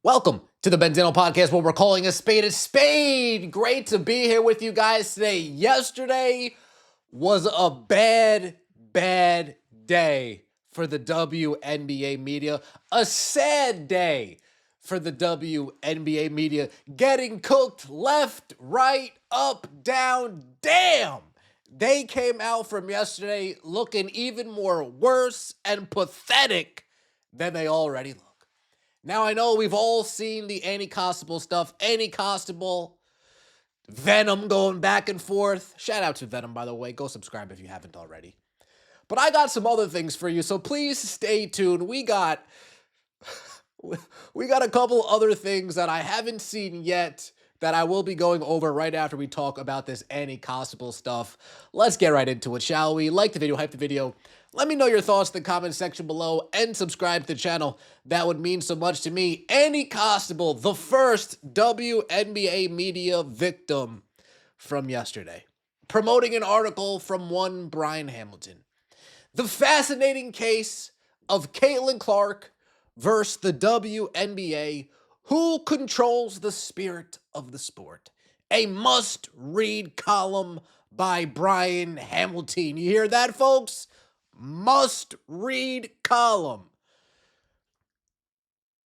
Welcome to the Benzino Podcast, where we're calling a spade a spade. Great to be here with you guys today. Yesterday was a bad day for the WNBA media. A sad day for the WNBA media. Getting cooked left, right, up, down. Damn! They came out from yesterday looking even more worse and pathetic than they already look. Now, I know we've all seen the Annie Costabile stuff. Annie Costabile, Venom going back and forth. Shout out to Venom, by the way. Go subscribe if you haven't already. But I got some other things for you, so please stay tuned. We got a couple other things that I haven't seen yet that I will be going over right after we talk about this Annie Costabile stuff. Let's get right into it, shall we? Like the video, hype the video. Let me know your thoughts in the comment section below and subscribe to the channel. That would mean so much to me. Annie Costabile, the first WNBA media victim from yesterday, promoting an article from one Brian Hamilton. The fascinating case of Caitlin Clark versus the WNBA. Who controls the spirit of the sport? A must-read column by Brian Hamilton. You hear that, folks? Must-read column.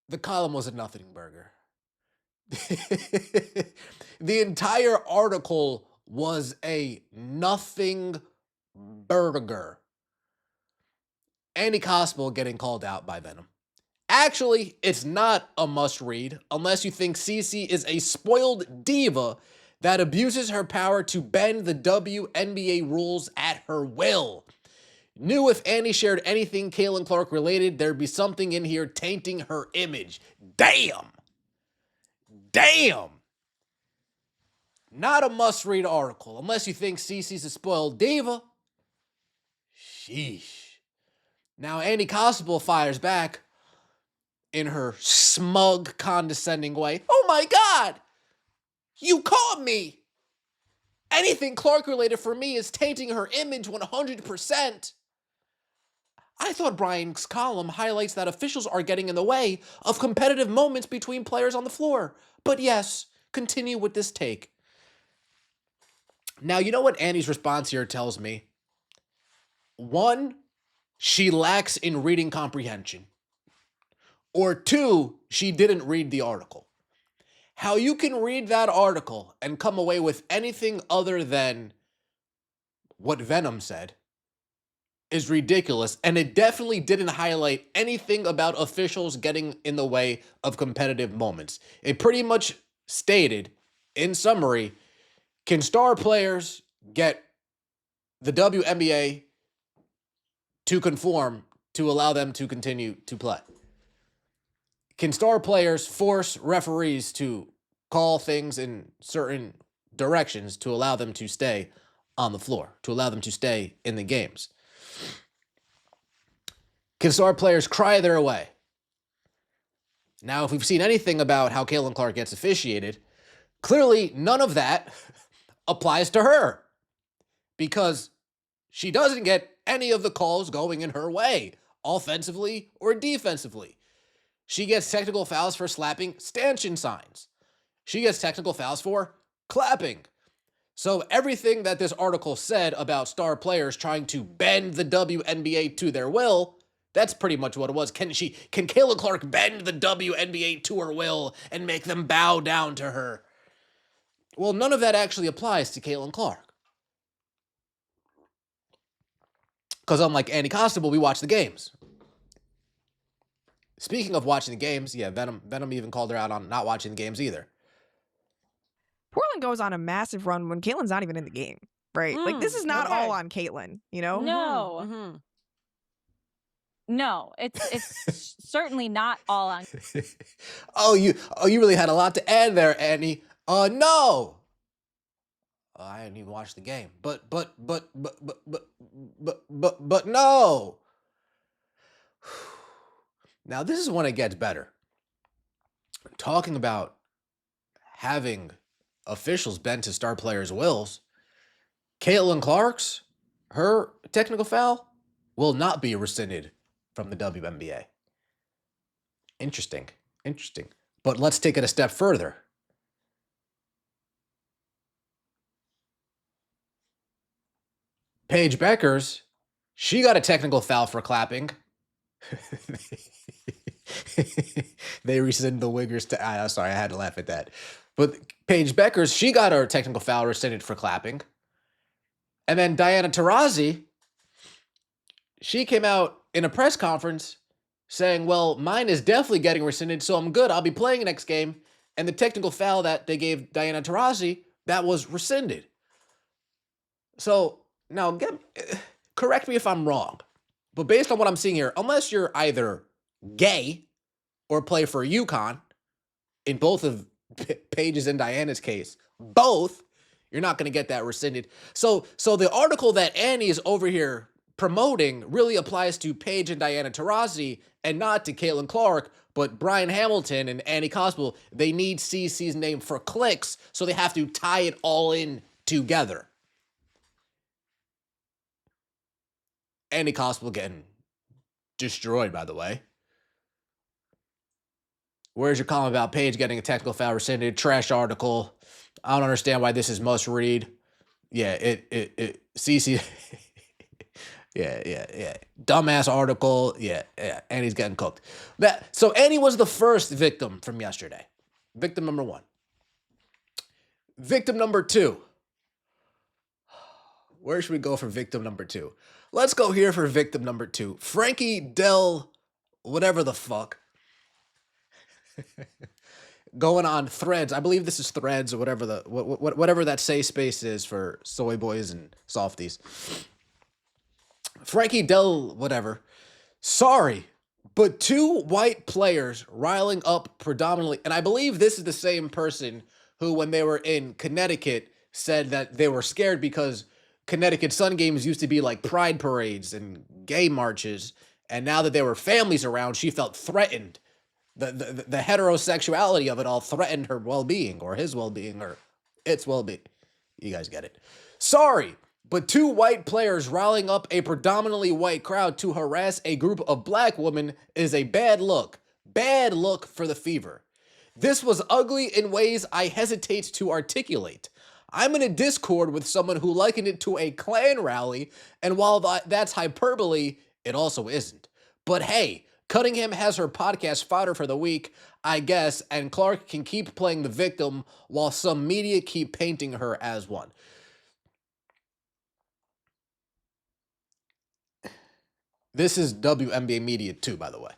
The column was a nothing burger. The entire article was a nothing burger. Annie Costabile getting called out by Venom. Actually, it's not a must-read unless you think Cece is a spoiled diva that abuses her power to bend the WNBA rules at her will. Knew if Annie shared anything Caitlin Clark related, there'd be something in here tainting her image. Damn! Damn! Not a must-read article unless you think Cece's a spoiled diva. Sheesh. Now, Annie Costabile fires back in her smug, condescending way. Oh my God! You caught me! Anything Clark-related for me is tainting her image 100%. I thought Brian's column highlights that officials are getting in the way of competitive moments between players on the floor. But yes, continue with this take. Now, you know what Annie's response here tells me? One, she lacks in reading comprehension. Or two, she didn't read the article. How you can read that article and come away with anything other than what Venom said is ridiculous, and it definitely didn't highlight anything about officials getting in the way of competitive moments. It pretty much stated, in summary, can star players get the WNBA to conform to allow them to continue to play? Can star players force referees to call things in certain directions to allow them to stay on the floor, to allow them to stay in the games? Can star players cry their way? Now, if we've seen anything about how Caitlin Clark gets officiated, clearly none of that applies to her because she doesn't get any of the calls going in her way, offensively or defensively. She gets technical fouls for slapping stanchion signs. She gets technical fouls for clapping. So everything that this article said about star players trying to bend the WNBA to their will, that's pretty much what it was. Can Caitlin Clark bend the WNBA to her will and make them bow down to her? Well, none of that actually applies to Caitlin Clark. Because unlike Annie Costabile, we watch the games. Speaking of watching the games, yeah, Venom even called her out on not watching the games either. Portland goes on a massive run when Caitlin's not even in the game, right? Like, this is not all on Caitlin, you know? No. No, it's certainly not all on. Oh, you really had a lot to add there, Annie. No. I didn't even watch the game. But no. Now, this is when it gets better. Talking about having officials bend to star players' wills, Caitlin Clark's, her technical foul will not be rescinded from the WNBA. Interesting. But let's take it a step further. Paige Beckers, she got a technical foul for clapping. They rescinded the Wiggers to. Sorry, I had to laugh at that. But Paige Beckers, she got her technical foul rescinded for clapping. And then Diana Taurasi, she came out in a press conference saying, well, mine is definitely getting rescinded, so I'm good. I'll be playing next game. And the technical foul that they gave Diana Taurasi, that was rescinded. So now, correct me if I'm wrong, but based on what I'm seeing here, unless you're either gay or play for UConn, in both of Paige's and Diana's case, both, you're not going to get that rescinded. So the article that Annie is over here promoting really applies to Paige and Diana Taurasi and not to Caitlin Clark, but Brian Hamilton and Annie Costabile, they need CC's name for clicks, so they have to tie it all in together. Annie Costabile getting destroyed, by the way. Where's your comment about Paige getting a technical foul rescinded? Trash article. I don't understand why this is must read. Yeah, CC. yeah. Dumbass article. Yeah. Annie's getting cooked. So Annie was the first victim from yesterday. Victim number 1. Victim number 2. Where should we go for victim number 2? Let's go here for victim number 2. Frankie Del, whatever the fuck. Going on Threads. I believe this is Threads or whatever whatever that safe space is for soy boys and softies. Frankie Del, whatever. Sorry, but 2 white players riling up predominantly, and I believe this is the same person who, when they were in Connecticut, said that they were scared because Connecticut Sun games used to be like pride parades and gay marches, and now that there were families around, she felt threatened. The heterosexuality of it all threatened her well-being, or his well-being, or its well-being. You guys get it. Sorry, but 2 white players riling up a predominantly white crowd to harass a group of black women is a bad look. Bad look for the Fever. This was ugly in ways I hesitate to articulate. I'm in a Discord with someone who likened it to a Klan rally, and while that's hyperbole, it also isn't. But hey, Cunningham has her podcast fodder for the week, I guess, and Clark can keep playing the victim while some media keep painting her as one. This is WNBA media too, by the way.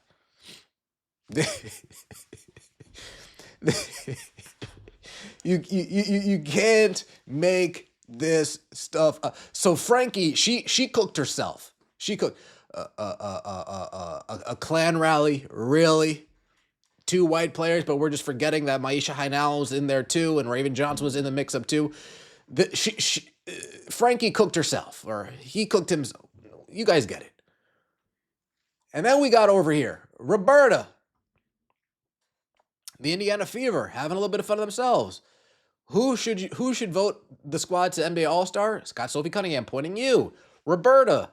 You can't make this stuff up. So Frankie, she cooked herself. She cooked a Klan rally, really? 2 white players, but we're just forgetting that Maisha Hynal was in there too, and Raven Johnson was in the mix-up too. Frankie cooked herself, or he cooked himself. You guys get it. And then we got over here, Roberta, the Indiana Fever, having a little bit of fun of themselves. Who should vote the squad to NBA All-Star? Scott Sophie Cunningham pointing you. Roberta.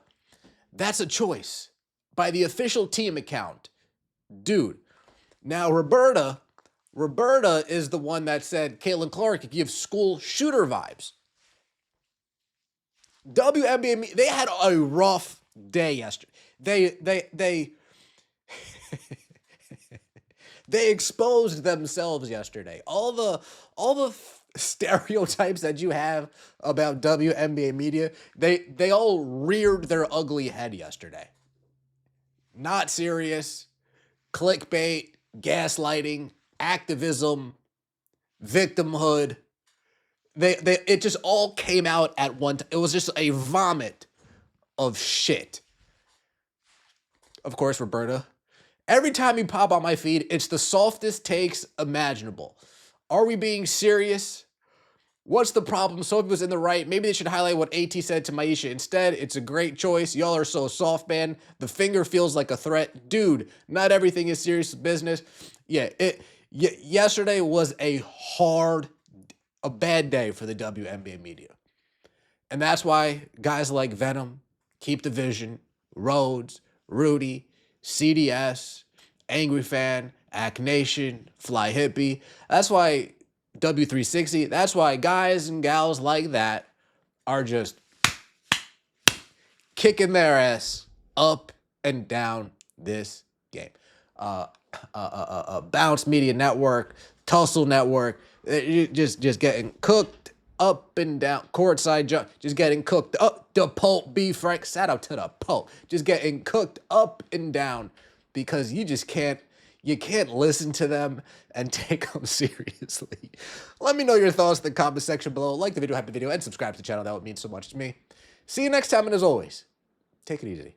That's a choice by the official team account. Dude. Now, Roberta is the one that said Caitlin Clark gives school shooter vibes. WNBA, they had a rough day yesterday. They exposed themselves yesterday. All the stereotypes that you have about WNBA media, they all reared their ugly head yesterday. Not serious, clickbait, gaslighting, activism, victimhood. It just all came out at one time. It was just a vomit of shit. Of course, Roberta. Every time you pop on my feed, it's the softest takes imaginable. Are we being serious? What's the problem? Sophie was in the right. Maybe they should highlight what AT said to Maisha instead. It's a great choice. Y'all are so soft, man. The finger feels like a threat. Dude, not everything is serious business. Yeah, yesterday was a bad day for the WNBA media. And that's why guys like Venom, Keep the Vision, Rhodes, Rudy, CDS, Angry Fan, Act Nation, Fly Hippie. That's why W360, that's why guys and gals like that are just kicking their ass up and down this game. Bounce Media Network, Tussle Network, just getting cooked up and down. Courtside jump, just getting cooked up. The Pulp B. Frank, shout out to the Pulp. Just getting cooked up and down because you can't listen to them and take them seriously. Let me know your thoughts in the comment section below. Like the video, hype the video, and subscribe to the channel. That would mean so much to me. See you next time, and as always, take it easy.